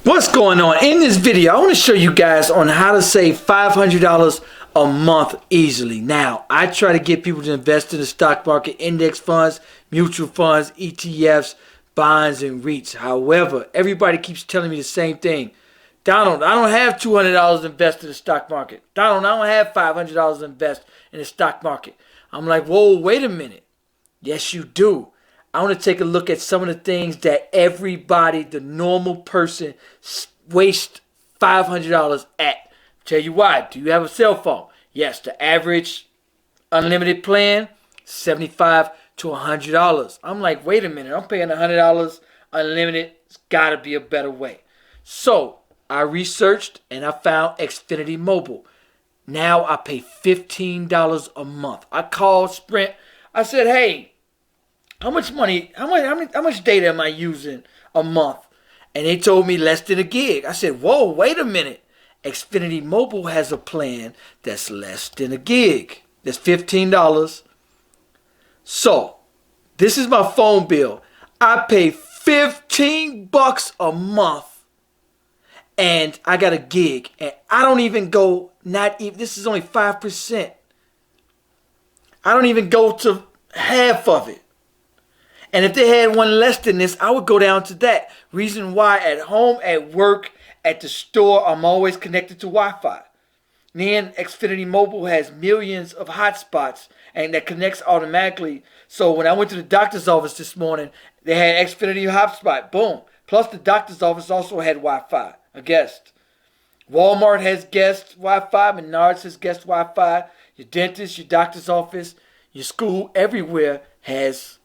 What's going on? In this video, I want to show you guys on how to save $500 a month easily. Now, I try to get people to invest in the stock market, index funds, mutual funds, ETFs, bonds, and REITs. However, everybody keeps telling me the same thing. Donald, I don't have $200 to invest in the stock market. Donald, I don't have $500 to invest in the stock market. I'm like, whoa, wait a minute. Yes, you do. I want to take a look at some of the things that everybody, the normal person, wastes $500 at. Tell you why. Do you have a cell phone? Yes, the average unlimited plan, $75 to $100. I'm like, wait a minute. I'm paying $100 unlimited. It's got to be a better way. So I researched and I found Xfinity Mobile. Now I pay $15 a month. I called Sprint. I said, hey, how much data am I using a month? And they told me less than a gig. I said, whoa, wait a minute. Xfinity Mobile has a plan that's less than a gig. That's $15. So, this is my phone bill. I pay $15 a month. And I got a gig. And I don't even go, this is only 5%. I don't even go to half of it. And if they had one less than this, I would go down to that. Reason why, at home, at work, at the store, I'm always connected to Wi-Fi. Then Xfinity Mobile has millions of hotspots and that connects automatically. So when I went to the doctor's office this morning, they had Xfinity hotspot. Boom. Plus the doctor's office also had Wi-Fi, a guest. Walmart has guest Wi-Fi. Menards has guest Wi-Fi. Your dentist, your doctor's office, your school, everywhere has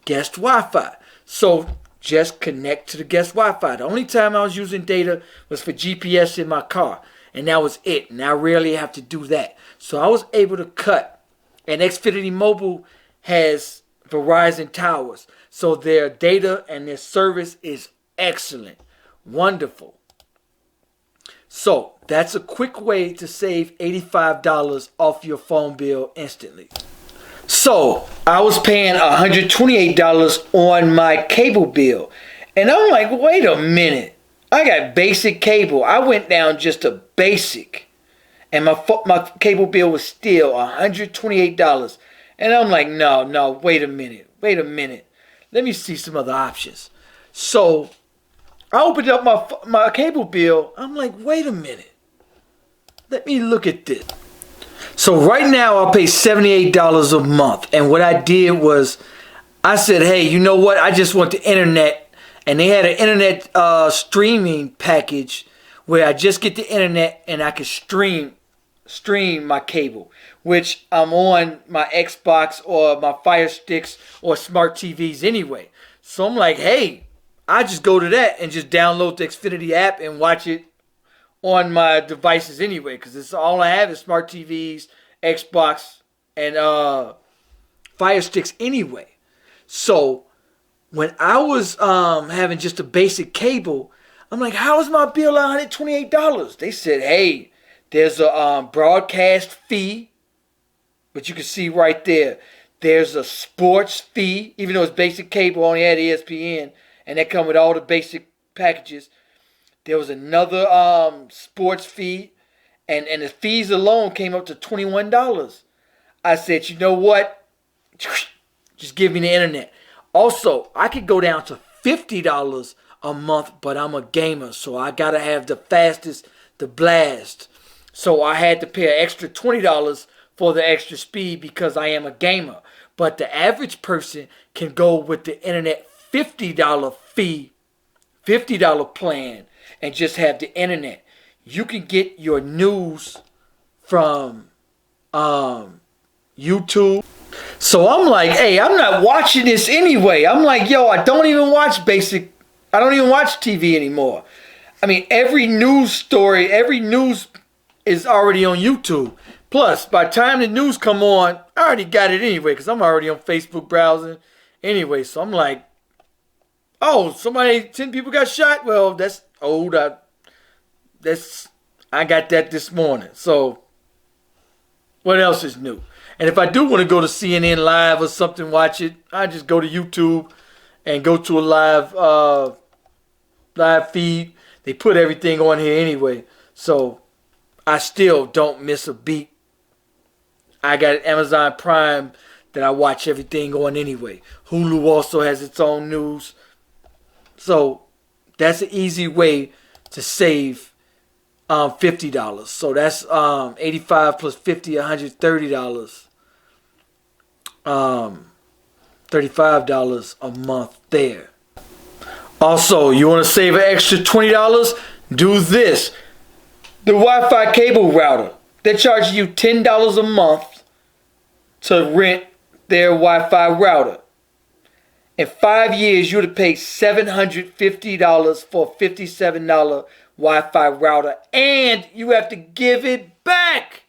guest Wi-Fi. So just connect to the guest Wi-Fi. The only time I was using data was for GPS in my car. And that was it. And I rarely have to do that. So I was able to cut. And Xfinity Mobile has Verizon towers. So their data and their service is excellent. Wonderful. So that's a quick way to save $85 off your phone bill instantly. So, I was paying $128 on my cable bill. And I'm like, wait a minute. I got basic cable. I went down just to basic. And my cable bill was still $128. And I'm like, no, wait a minute. Let me see some other options. So, I opened up my cable bill. I'm like, wait a minute. Let me look at this. So right now I pay $78 a month. And what I did was I said, hey, you know what? I just want the internet. And they had an internet streaming package where I just get the internet and I can stream my cable, which I'm on my Xbox or my Fire Sticks or smart TVs anyway. So I'm like, hey, I just go to that and just download the Xfinity app and watch it on my devices anyway, because it's all I have is smart TVs, Xbox, and Fire Sticks anyway. So when I was having just a basic cable, I'm like, how is my bill $128? They said, hey, there's a broadcast fee, which you can see right there. There's a sports fee, even though it's basic cable, only had ESPN, and that come with all the basic packages. There was another sports fee, and the fees alone came up to $21. I said, you know what? Just give me the internet. Also, I could go down to $50 a month, but I'm a gamer, so I got to have the fastest, the blast. So I had to pay an extra $20 for the extra speed because I am a gamer. But the average person can go with the internet $50 fee, $50 plan, and just have the internet. You can get your news from YouTube. So I'm like, hey, I'm not watching this anyway. I'm like, yo, I don't even watch TV anymore. I mean, every news story, every news is already on YouTube. Plus, by the time the news come on, I already got it anyway, because I'm already on Facebook browsing anyway. So I'm like, oh, 10 people got shot? Well, that's old. I got that this morning. So, what else is new? And if I do want to go to CNN Live or something, watch it, I just go to YouTube and go to a live feed. They put everything on here anyway. So I still don't miss a beat. I got Amazon Prime that I watch everything on anyway. Hulu also has its own news. So that's an easy way to save $50. So that's 85 plus 50, $130. $35 a month there. Also, you want to save an extra $20? Do this. The Wi-Fi cable router. They're charging you $10 a month to rent their Wi-Fi router. In 5 years, you would have paid $750 for a $57 Wi-Fi router, and you have to give it back.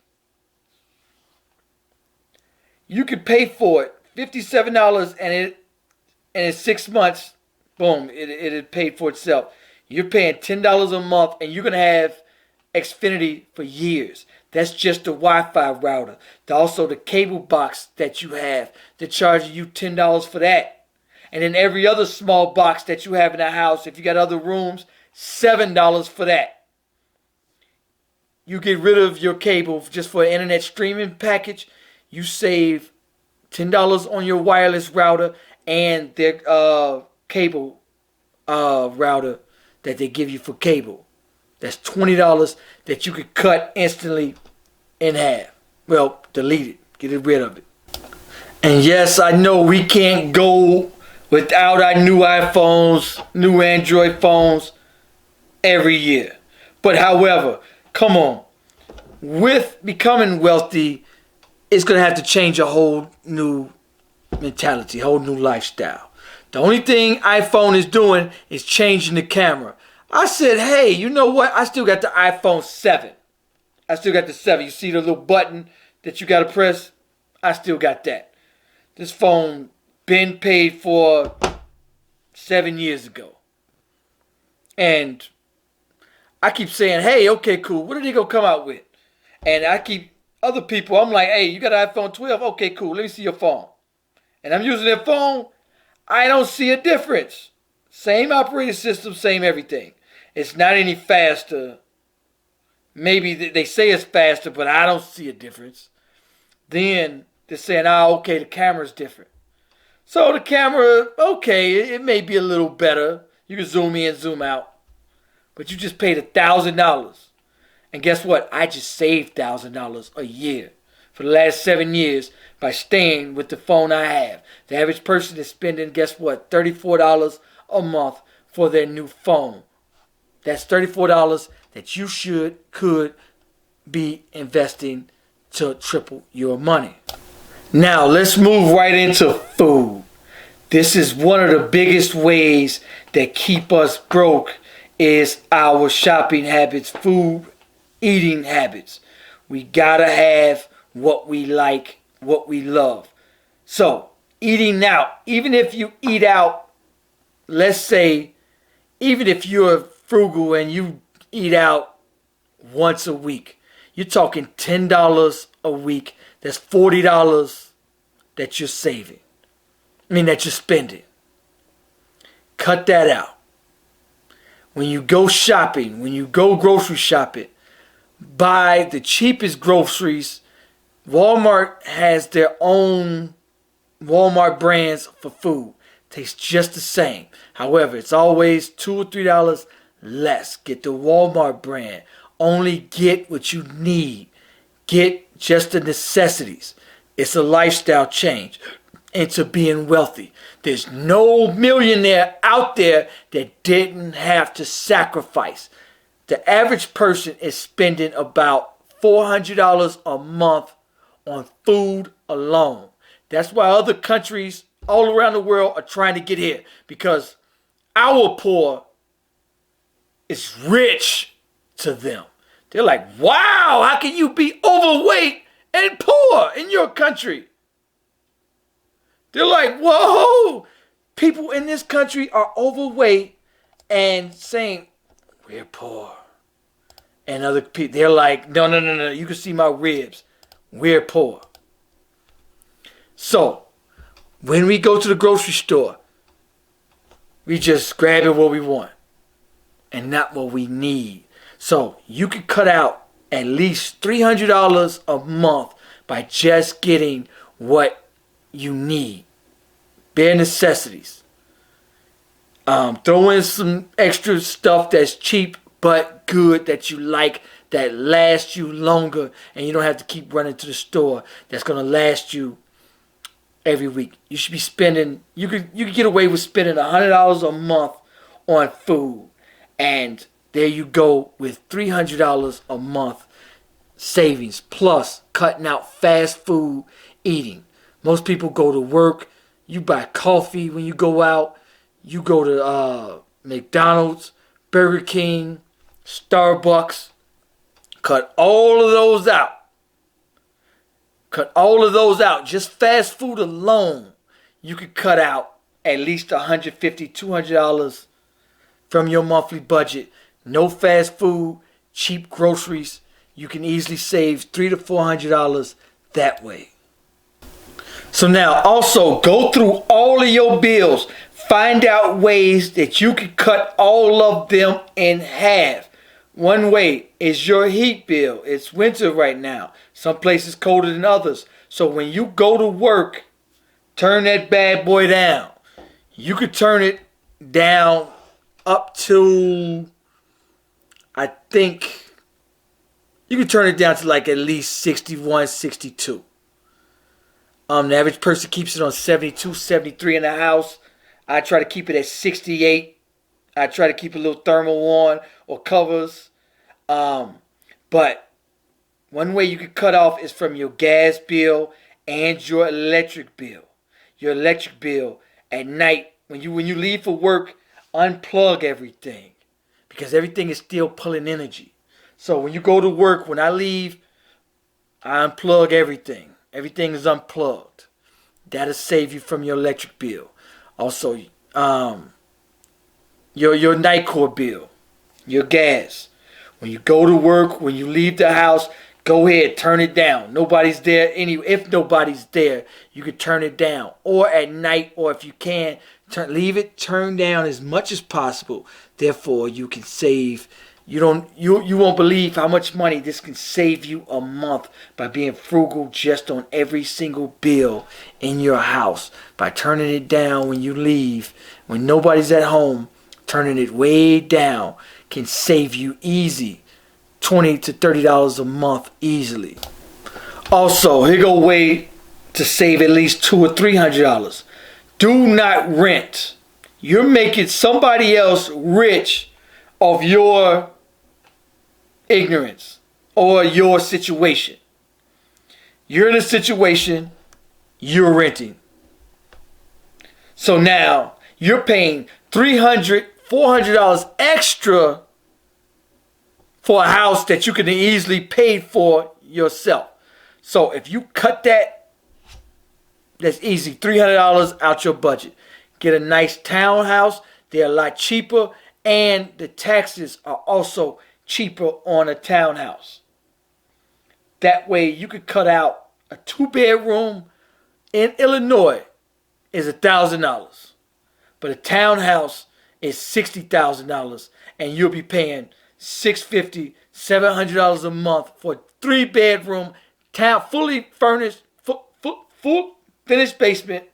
You can pay for it, $57, and in 6 months, boom, it paid for itself. You're paying $10 a month, and you're gonna have Xfinity for years. That's just the Wi-Fi router. Also, the cable box that you have, they're charging you $10 for that. And then every other small box that you have in the house, if you got other rooms, $7 for that. You get rid of your cable just for an internet streaming package. You save $10 on your wireless router and their cable router that they give you for cable. That's $20 that you could cut instantly in half. Well, delete it. Get rid of it. And yes, I know we can't go without our new iPhones, new Android phones every year. But however, come on. With becoming wealthy, it's going to have to change a whole new mentality, whole new lifestyle. The only thing iPhone is doing is changing the camera. I said, hey, you know what? I still got the iPhone 7. I still got the 7. You see the little button that you got to press? I still got that. This phone been paid for 7 years ago. And I keep saying, hey, okay, cool. What are they going to come out with? And I keep other people, I'm like, hey, you got an iPhone 12? Okay, cool. Let me see your phone. And I'm using their phone. I don't see a difference. Same operating system, same everything. It's not any faster. Maybe they say it's faster, but I don't see a difference. Then they're saying, okay, the camera's different. So the camera, okay, it may be a little better. You can zoom in, zoom out. But you just paid $1,000. And guess what? I just saved $1,000 a year for the last 7 years by staying with the phone I have. The average person is spending, guess what, $34 a month for their new phone. That's $34 that you could be investing to triple your money. Now, let's move right into food. This is one of the biggest ways that keep us broke is our shopping habits, food, eating habits. We gotta have what we like, what we love. So, eating out, even if you eat out, let's say, even if you're frugal and you eat out once a week, you're talking $10 a week. That's $40 that you're saving. That you're spending. Cut that out. When you go shopping, when you go grocery shopping, buy the cheapest groceries. Walmart has their own Walmart brands for food. Tastes just the same. However, it's always $2 or $3 less. Get the Walmart brand. Only get what you need. Get just the necessities. It's a lifestyle change into being wealthy. There's no millionaire out there that didn't have to sacrifice. The average person is spending about $400 a month on food alone. That's why other countries all around the world are trying to get here, because our poor is rich to them. They're like, wow, how can you be overweight and poor in your country? They're like, whoa, people in this country are overweight and saying, we're poor. And other people, they're like, no, you can see my ribs. We're poor. So, when we go to the grocery store, we just grab it what we want. and not what we need. So you could cut out at least $300 a month by just getting what you need. Bare necessities. Throw in some extra stuff that's cheap but good, that you like, that lasts you longer, and you don't have to keep running to the store. That's gonna last you every week. You should be spending. You could get away with spending $100 a month on food, and there you go with $300 a month savings, plus cutting out fast food eating. Most people go to work. You buy coffee when you go out. You go to McDonald's, Burger King, Starbucks. Cut all of those out. Cut all of those out. Just fast food alone, you could cut out at least $150, $200 from your monthly budget. No fast food, cheap groceries. You can easily save $300 to $400 that way. So now also go through all of your bills. Find out ways that you can cut all of them in half. One way is your heat bill. It's winter right now. Some places colder than others. So when you go to work, turn that bad boy down. You could turn it down up to, I think, you could turn it down to like at least 61, 62. The average person keeps it on 72, 73 in the house. I try to keep it at 68. I try to keep a little thermal on or covers. But one way you can cut off is from your gas bill and your electric bill. Your electric bill at night, when you leave for work, unplug everything, because everything is still pulling energy. So when you go to work, when I leave, I unplug everything. Everything is unplugged. That'll save you from your electric bill. Also, your night core bill, your gas. When you go to work, when you leave the house, go ahead, turn it down. Nobody's there. If nobody's there, you can turn it down. Or at night, or if you can, leave it turned down as much as possible. Therefore, you can save. You won't believe how much money this can save you a month by being frugal just on every single bill in your house. By turning it down when you leave, when nobody's at home, turning it way down can save you easy $20 to $30 a month easily. Also, here go a way to save at least $200 or $300. Do not rent. You're making somebody else rich of your ignorance or your situation. You're in a situation, you're renting. So now you're paying $300, $400 extra for a house that you can easily pay for yourself. So if you cut that, that's easy. $300 out your budget. Get a nice townhouse. They're a lot cheaper, and the taxes are also cheaper on a townhouse. That way you could cut out a 2-bedroom in Illinois is $1,000. But a townhouse is $60,000, and you'll be paying $650, $700 a month for a 3-bedroom fully furnished, full finished basement,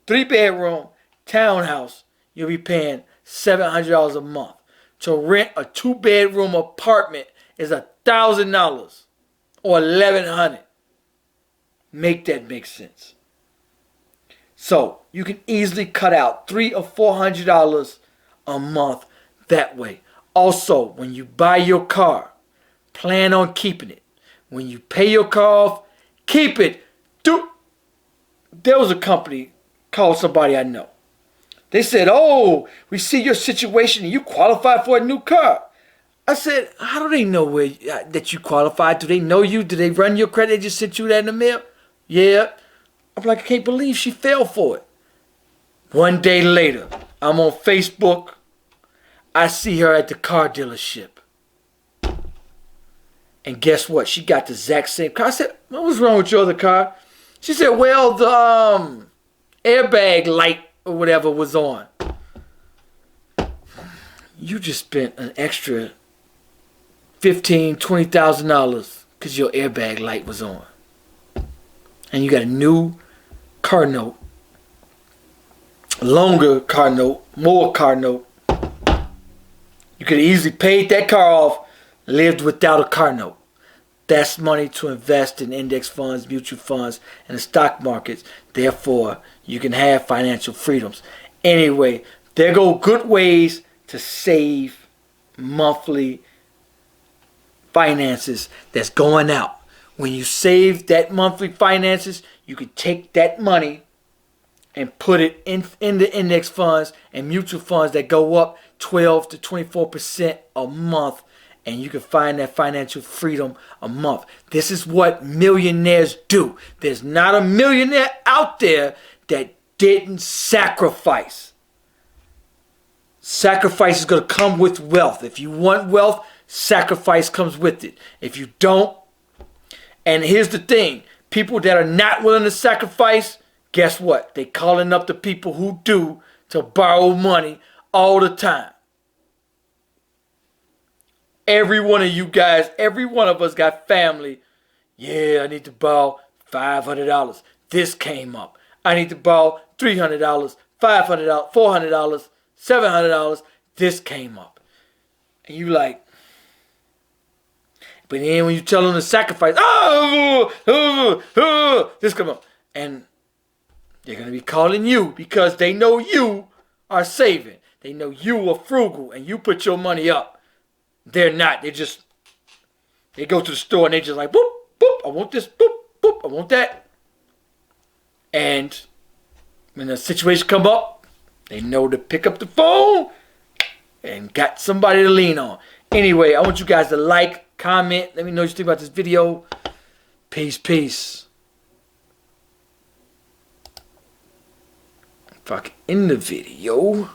3-bedroom townhouse. You'll be paying $700 a month. To rent a 2-bedroom apartment is $1,000 or $1,100. Make that make sense. So you can easily cut out $300 or $400 a month that way. Also, when you buy your car, plan on keeping it. When you pay your car off, keep it. There was a company called somebody I know. They said, "Oh, we see your situation and you qualify for a new car." I said, "How do they know that you qualify? Do they know you? Do they run your credit? They just sent you that in the mail?" "Yeah." I'm like, I can't believe she fell for it. One day later, I'm on Facebook. I see her at the car dealership. And guess what? She got the exact same car. I said, "What was wrong with your other car?" She said, "Well, the airbag light or whatever was on." you just spent an extra $15,000-$20,000 because your airbag light was on, and you got a new car note, longer car note, more car note. You could have easily paid that car off, lived without a car note. That's money to invest in index funds, mutual funds, and the stock markets. Therefore, you can have financial freedoms. Anyway, there go good ways to save monthly finances that's going out. When you save that monthly finances, you can take that money and put it in the index funds and mutual funds that go up 12 to 24% a month, and you can find that financial freedom a month. This is what millionaires do. There's not a millionaire out there that didn't sacrifice. Sacrifice is going to come with wealth. If you want wealth, sacrifice comes with it. If you don't, and here's the thing, people that are not willing to sacrifice, guess what? They calling up the people who do to borrow money all the time. Every one of you guys, every one of us got family. Yeah, I need to borrow $500. This came up. I need to borrow $300, $500, $400, $700. This came up. And you like, but then when you tell them to sacrifice, this come up. And they're going to be calling you because they know you are saving. They know you are frugal and you put your money up. They're not. They go to the store and they just like, boop, boop, I want this, boop, boop, I want that. And when the situation come up, they know to pick up the phone and got somebody to lean on. Anyway, I want you guys to like, comment, let me know what you think about this video. Peace, peace. Fuck in the video.